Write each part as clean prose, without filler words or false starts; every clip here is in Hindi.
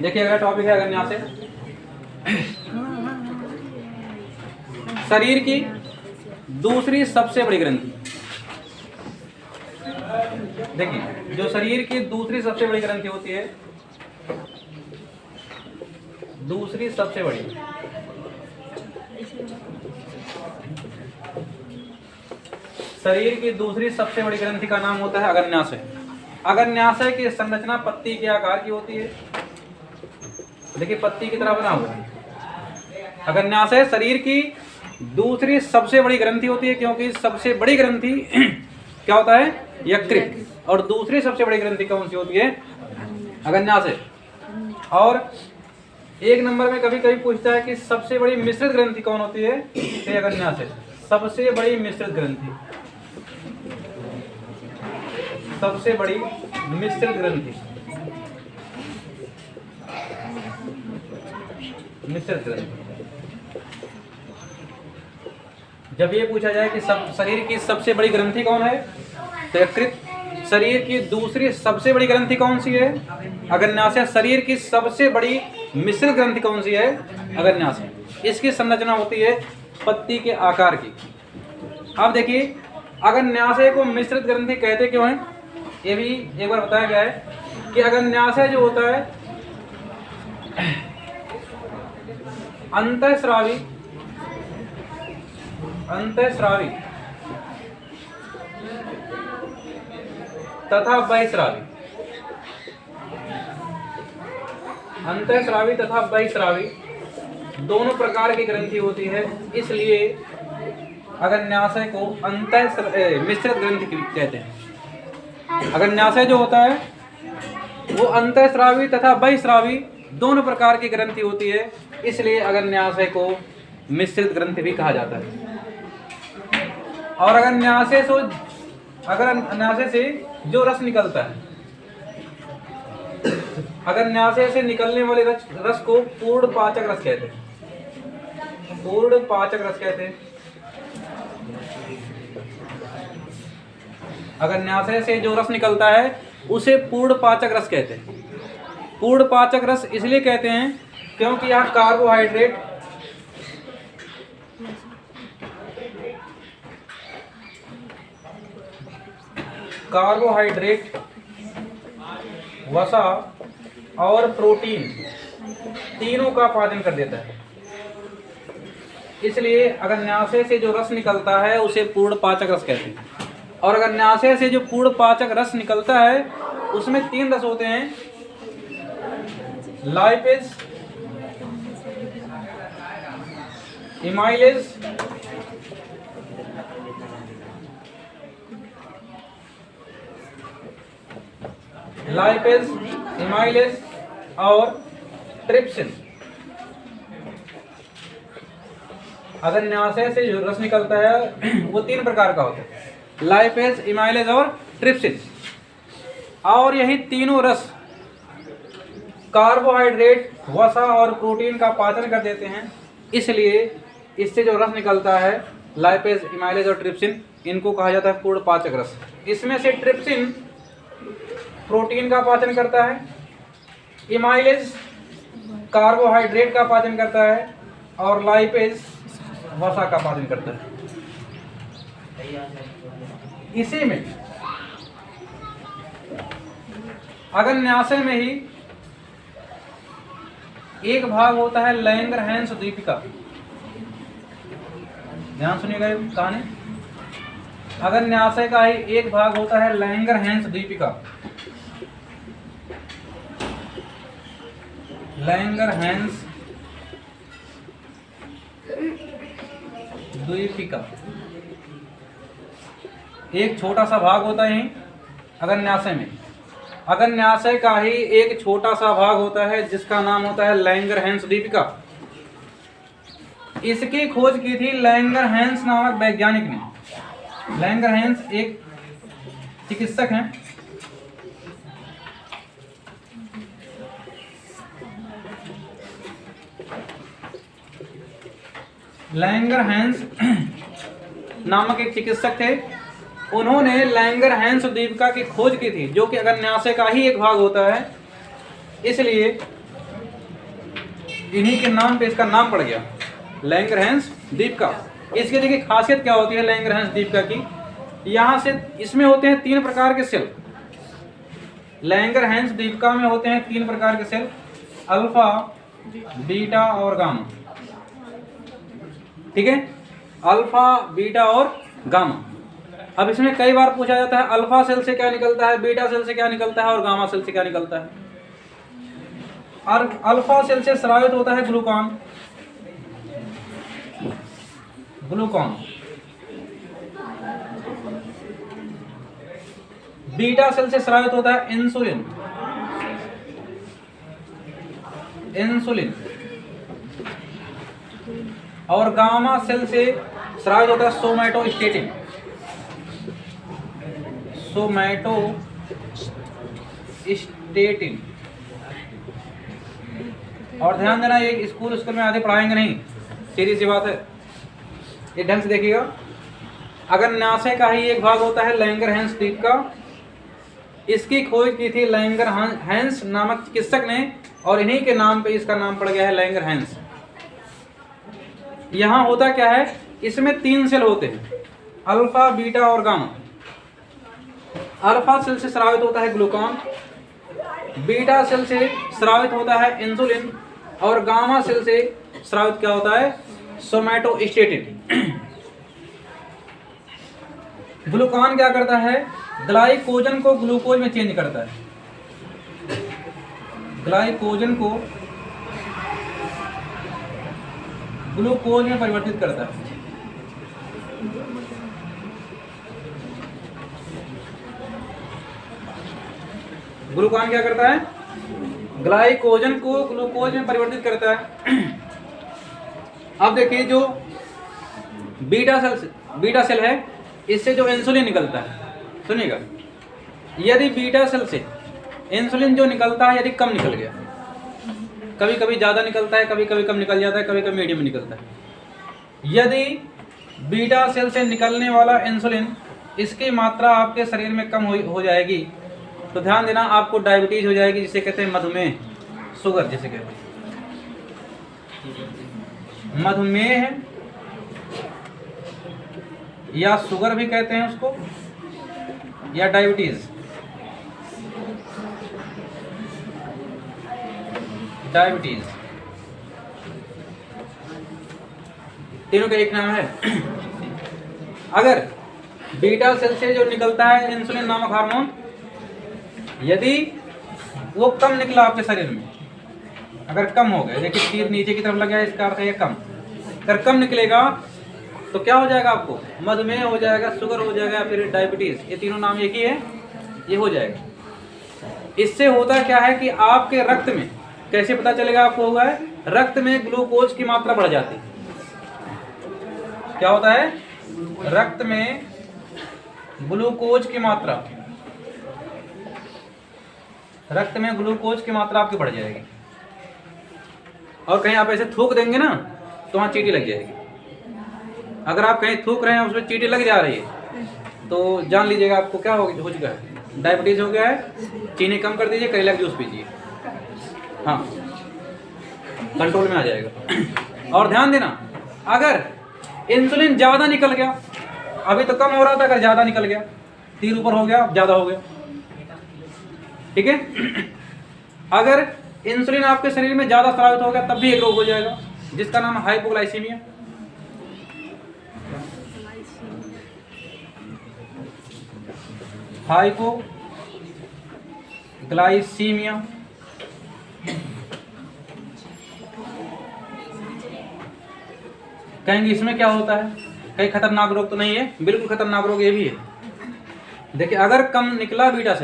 देखिए अगला टॉपिक है अगन्याशय। शरीर की दूसरी सबसे बड़ी ग्रंथि। देखिए जो शरीर की दूसरी सबसे बड़ी ग्रंथि होती है, दूसरी सबसे बड़ी, शरीर की दूसरी सबसे बड़ी ग्रंथि का नाम होता है अगन्याशय। अगन्याशय की संरचना पत्ती के आकार की होती है। देखिए पत्ती की तरह बना हुआ है। अगन्याशय शरीर की दूसरी सबसे बड़ी ग्रंथि होती है, क्योंकि सबसे बड़ी ग्रंथि क्या होता है, यकृत, और दूसरी सबसे बड़ी ग्रंथि कौन सी होती है, अगन्याशय। और एक नंबर में कभी कभी पूछता है कि सबसे बड़ी मिश्रित ग्रंथि कौन होती है, तो अगन्याशय। सबसे बड़ी मिश्रित ग्रंथि, सबसे बड़ी मिश्रित ग्रंथि, मिश्रित ग्रंथि। जब ये पूछा जाए कि शरीर की सबसे बड़ी ग्रंथि कौन है, तो यकृत। शरीर की दूसरी सबसे बड़ी ग्रंथि कौन सी है, अगन्याशय। शरीर की सबसे बड़ी मिश्रित ग्रंथि कौन सी है, अगन्याशय। इसकी संरचना होती है पत्ती के आकार की। अब देखिए अगन्याशय को मिश्रित ग्रंथि कहते क्यों हैं, ये भी एक बार बताया गया है कि अगन्याशय जो होता है अंतःस्रावी, अंतःस्रावी तथा बहिस्रावी, अंतःस्रावी तथा बहिस्रावी दोनों प्रकार की ग्रंथि होती है। इसलिए अगन्याशय को मिश्रित ग्रंथि कहते हैं। अगन्याशय जो होता है वो अंतःस्रावी तथा बहिस्रावी दोनों प्रकार की ग्रंथि होती है, इसलिए अगन्याशय को मिश्रित ग्रंथि भी कहा जाता है। और अगन्याशय से जो रस निकलता है, अगन्याशय से निकलने वाले रस को पूर्ण पाचक रस कहते हैं, पूर्ण पाचक रस कहते हैं। अगन्याशय से जो रस निकलता है उसे पूर्ण पाचक रस कहते हैं। पूर्ण पाचक रस इसलिए कहते हैं क्योंकि यहाँ कार्बोहाइड्रेट, वसा और प्रोटीन तीनों का पाचन कर देता है। इसलिए अगन्याशय से जो रस निकलता है उसे पूर्ण पाचक रस कहते हैं। और अगन्याशय से जो पूर्ण पाचक रस निकलता है उसमें 3 रस होते हैं, लाइपेज, इमाइलेज और ट्रिप्सिन। अगन्याशय से जो रस निकलता है वो 3 प्रकार का होता है, लाइपेज, इमाइलेज और ट्रिप्सिन। और यही तीनों रस कार्बोहाइड्रेट, वसा और प्रोटीन का पाचन कर देते हैं। इसलिए इससे जो रस निकलता है, लाइपेज, इमाइलेज और ट्रिप्सिन, इनको कहा जाता है पूर्ण पाचक रस। इसमें से ट्रिप्सिन प्रोटीन का पाचन करता है, इमाइलेज कार्बोहाइड्रेट का पाचन करता है और लाइपेज वसा का पाचन करता है। इसी में अगन्याशय में ही एक भाग होता है लैंगरहैंस द्वीपिका। ध्यान सुनिएगा कहानी। अगन्याशय का ही एक भाग होता है लैंगरहैंस द्वीपिका। लैंगरहैंस द्वीपिका एक छोटा सा भाग होता है अगन्याशय में। अगन्याशय का ही एक छोटा सा भाग होता है जिसका नाम होता है लैंगरहैंस द्वीपिका। इसकी खोज की थी लैंगरहैंस नामक वैज्ञानिक ने। लैंगरहैंस एक चिकित्सक हैं। लैंगरहैंस नामक एक चिकित्सक थे। उन्होंने लैंगरहैंस द्वीपिका की खोज की थी, जो कि अगन्याशय का ही एक भाग होता है। इसलिए इन्हीं के नाम पे इसका नाम पड़ गया लैंगरहैंस दीपिका। इसकी देखिए खासियत क्या होती है लैंगरहैंस दीपिका की, यहाँ से इसमें होते हैं 3 प्रकार के सेल। लैंगरहैंस दीपिका में होते हैं 3 प्रकार के सेल, अल्फा, बीटा और गामा। ठीक है, अल्फा, बीटा और गामा। अब इसमें कई बार पूछा जाता है अल्फा सेल से क्या निकलता है, बीटा सेल से क्या निकलता है और गामा सेल से क्या निकलता है। और अल्फा सेल से स्रावित होता है ग्लूकान, ग्लूकान। बीटा सेल से स्रावित होता है इंसुलिन, इंसुलिन। और गामा सेल से स्रावित होता है सोमैटोस्टेटिन, सोमैटोस्टेटिन। और ध्यान देना ये स्कूल में आधे पढ़ाएंगे नहीं, सीधी सी बात है, ये ढंग से देखिएगा। अगर न्यासे का ही एक भाग होता है लैंगरहैंस दीपिका, इसकी खोज की थी लैंगरहैंस नामक चिकित्सक ने और इन्हीं के नाम पे इसका नाम पड़ गया है लैंगरहैंस। यहाँ होता क्या है, इसमें 3 सेल होते हैं, अल्फा, बीटा और गामा। अल्फा सेल से स्रावित होता है ग्लूकान, बीटा सेल से स्रावित होता है इंसुलिन और गामा सेल से स्रावित क्या होता है, सोमैटोस्टेटिन। ग्लूकान क्या करता है, ग्लाइकोजन को ग्लूकोज में चेंज करता है, ग्लाइकोजन को ग्लूकोज में परिवर्तित करता है। ग्लूकान क्या करता है, ग्लाइकोजन को ग्लूकोज में परिवर्तित करता है। अब देखिए जो बीटा सेल है, इससे जो इंसुलिन निकलता है, सुनिएगा, यदि बीटा सेल से इंसुलिन जो निकलता है यदि कम निकल गया, कभी कभी ज़्यादा निकलता है, कभी कभी कम निकल जाता है, कभी कभी मीडियम निकलता है। यदि बीटा सेल से निकलने वाला इंसुलिन इसकी मात्रा आपके शरीर में कम हो जाएगी तो ध्यान देना आपको डायबिटीज हो जाएगी, जिसे कहते हैं मधुमेह, शुगर जिसे कहते हैं, मधुमेह है या शुगर भी कहते हैं उसको, या डायबिटीज। डायबिटीज तीनों का एक नाम है। अगर बीटा सेल से जो निकलता है इंसुलिन नामक हार्मोन, यदि वो कम निकला आपके शरीर में, अगर कम हो गया, देखिए तीर नीचे की तरफ लग गया, इसका अर्थ है कम। अगर कम निकलेगा तो क्या हो जाएगा, आपको मधुमेह हो जाएगा, शुगर हो जाएगा, फिर डायबिटीज, ये तीनों नाम एक ही है, ये हो जाएगा। इससे होता क्या है कि आपके रक्त में, कैसे पता चलेगा आपको हुआ है, रक्त में ग्लूकोज की मात्रा बढ़ जाती है। क्या होता है, रक्त में ग्लूकोज की मात्रा, रक्त में ग्लूकोज की मात्रा आपकी बढ़ जाएगी। और कहीं आप ऐसे थूक देंगे ना तो वहाँ चींटी लग जाएगी। अगर आप कहीं थूक रहे हैं उसमें चींटी लग जा रही है तो जान लीजिएगा आपको क्या हो चुका है, डायबिटीज हो गया है। चीनी कम कर दीजिए, करेला का जूस पीजिए, हाँ कंट्रोल में आ जाएगा। और ध्यान देना, अगर इंसुलिन ज़्यादा निकल गया, अभी तो कम हो रहा था, अगर ज़्यादा निकल गया, तीर ऊपर हो गया, ज़्यादा हो गया, ठीक है। अगर इंसुलिन आपके शरीर में ज़्यादा स्रावित हो गया तब भी एक रोग हो जाएगा जिसका नाम है हाइपोग्लाइसीमिया। हाइपोग्लाइसीमिया कहेंगे इसमें क्या होता है, कहीं खतरनाक रोग तो नहीं है, बिल्कुल खतरनाक रोग ये भी है। देखिए अगर कम निकला बीटा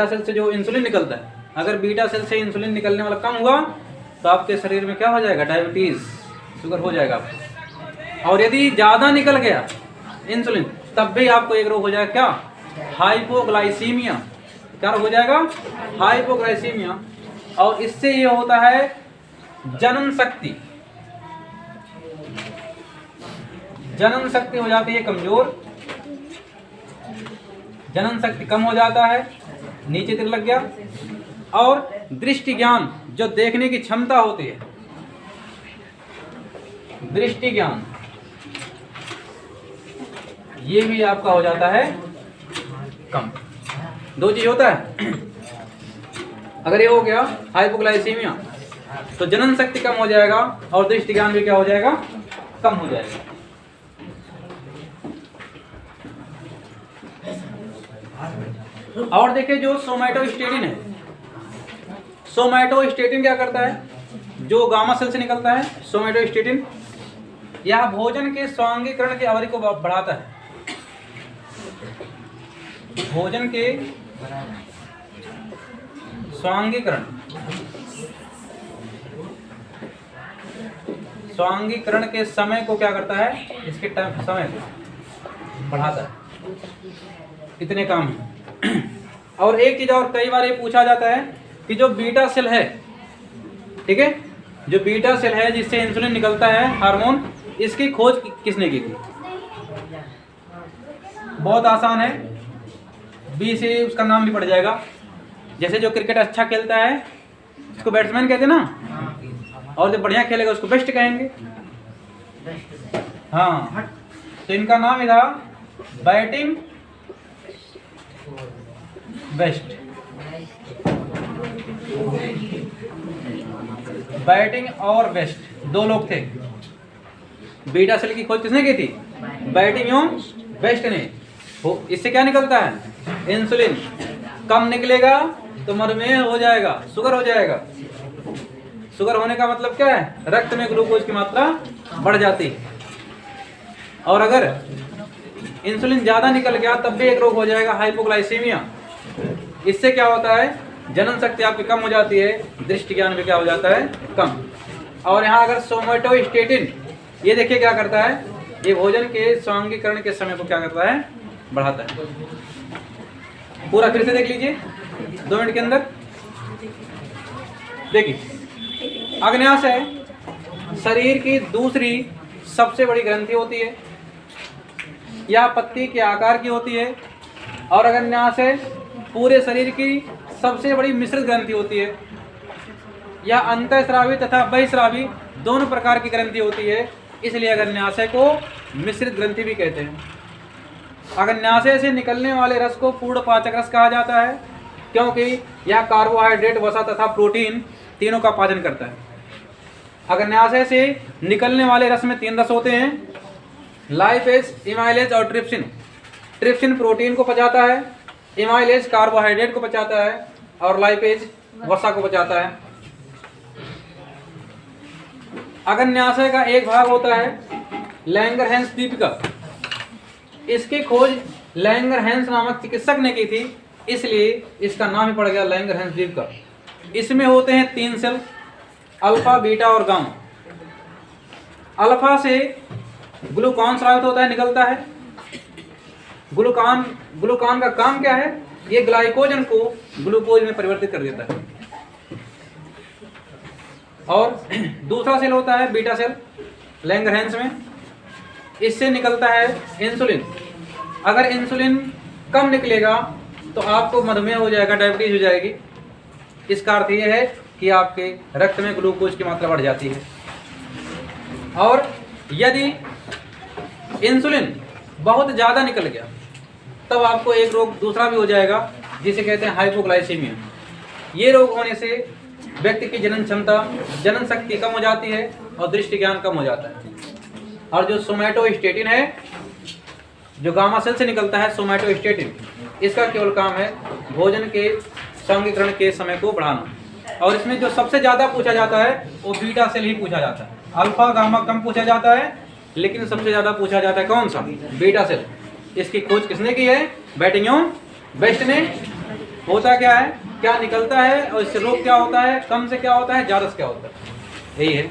सेल से जो इंसुलिन निकलता है, अगर बीटा सेल से इंसुलिन निकलने वाला कम हुआ तो आपके शरीर में क्या हो जाएगा, डायबिटीज, शुगर हो जाएगा आपको। और यदि ज़्यादा निकल गया इंसुलिन तब भी आपको एक रोग हो जाएगा, क्या, हाइपोग्लाइसीमिया। क्या हो जाएगा, हाइपोग्लाइसीमिया। और इससे ये होता है जनन शक्ति, जनन शक्ति हो जाती है कमजोर, जनन शक्ति कम हो जाता है, नीचे तीर लग गया। और दृष्टि ज्ञान, जो देखने की क्षमता होती है, दृष्टि ज्ञान, ये भी आपका हो जाता है कम। दो चीज होता है, अगर ये हो गया हाइपोग्लाइसीमिया तो जनन शक्ति कम हो जाएगा और दृष्टि ज्ञान भी क्या हो जाएगा, कम हो जाएगा। और देखिए जो सोमैटोस्टेटिन है, सोमैटोस्टेटिन क्या करता है, जो गामा सेल से निकलता है सोमैटोस्टेटिन, यह भोजन के स्वांगीकरण की अवधि को बढ़ाता है। भोजन के स्वांगीकरण के समय को क्या करता है, इसके टाइम समय को बढ़ाता है। इतने काम है। और एक चीज और कई बार ये पूछा जाता है कि जो बीटा सेल है, ठीक है, जो बीटा सेल है जिससे इंसुलिन निकलता है हार्मोन, इसकी खोज किसने की थी? बहुत आसान है, बी से उसका नाम भी पड़ जाएगा। जैसे जो क्रिकेट अच्छा खेलता है उसको बैट्समैन कहते हैं ना, और जो बढ़िया खेलेगा उसको बेस्ट कहेंगे। हाँ, तो इनका नाम था बैटिंग बेस्ट, बैटिंग और बेस्ट दो लोग थे। बीटा सेल की खोज किसने की थी? बैटिंग एवं बेस्ट ने। इससे क्या निकलता है? इंसुलिन। कम निकलेगा तो मधुमेह हो जाएगा, शुगर हो जाएगा। शुगर होने का मतलब क्या है? रक्त में ग्लूकोज की मात्रा बढ़ जाती है। और अगर इंसुलिन ज्यादा निकल गया तब भी एक रोग हो जाएगा, हाइपोग्लाइसीमिया। इससे क्या होता है? जनन शक्ति आपकी कम हो जाती है, दृष्टि ज्ञान भी क्या हो जाता है? कम। और यहाँ अगर सोमैटोस्टेटिन, ये देखिए क्या करता है, ये भोजन के स्वांगीकरण के समय को क्या करता है? बढ़ाता है। पूरा फिर से देख लीजिए 2 मिनट के अंदर। देखिए, अग्न्याशय शरीर की दूसरी सबसे बड़ी ग्रंथि होती है। यह पत्ती के आकार की होती है। और अग्न्याशय पूरे शरीर की सबसे बड़ी मिश्रित ग्रंथि होती है। यह अंतःस्रावी तथा बहिःस्रावी दोनों प्रकार की ग्रंथि होती है, इसलिए अग्न्याशय को मिश्रित ग्रंथि भी कहते हैं। अग्न्याशय से निकलने वाले रस को पूर्ण पाचक रस कहा जाता है, क्योंकि यह कार्बोहाइड्रेट, वसा तथा प्रोटीन तीनों का पाचन करता है। अग्न्याशय से निकलने वाले रस में 3 रस होते हैं, लाइपेज, इमाइलेज और ट्रिप्सिन। ट्रिप्सिन प्रोटीन को पचाता है, इमाइलेज कार्बोहाइड्रेट को पचाता है और लाइपेज वसा को पचाता है। अग्न्याशय का एक भाग होता है लैंगरहैंस द्वीप का। इसकी खोज लैंगरहैंस नामक चिकित्सक ने की थी, इसलिए इसका नाम ही पड़ गया लैंगरहैंस द्वीप का। इसमें होते हैं 3 सेल, अल्फा, बीटा और गामा। अल्फा से ग्लूकान स्रावित होता है, निकलता है। ग्लूकान का काम क्या है? ये ग्लाइकोजन को ग्लूकोज में परिवर्तित कर देता है। और दूसरा सेल होता है बीटा सेल लैंगरहैंस में। इससे निकलता है इंसुलिन। अगर इंसुलिन कम निकलेगा तो आपको मधुमेह हो जाएगा, डायबिटीज हो जाएगी। इसका अर्थ यह है कि आपके रक्त में ग्लूकोज की मात्रा बढ़ जाती है। और यदि इंसुलिन बहुत ज़्यादा निकल गया तब आपको एक रोग दूसरा भी हो जाएगा, जिसे कहते हैं हाइपोग्लाइसीमिया। ये रोग होने से व्यक्ति की जनन क्षमता, जनन शक्ति कम हो जाती है और दृष्टि ज्ञान कम हो जाता है। और जो सोमैटोस्टेटिन है, जो गामा सेल से निकलता है सोमैटोस्टेटिन, इसका केवल काम है भोजन के स्वांगीकरण के समय को बढ़ाना। और इसमें जो सबसे ज़्यादा पूछा जाता है वो बीटा सेल ही पूछा जाता है। अल्फा गामा कम पूछा जाता है, लेकिन सबसे ज़्यादा पूछा जाता है कौन सा? Beta cell. इसकी खोज किसने की है? बैटिंग बेस्ट ने। होता क्या है, क्या निकलता है और इससे रोग क्या होता है, कम से क्या होता है, ज़्यादा से क्या होता है, यही है।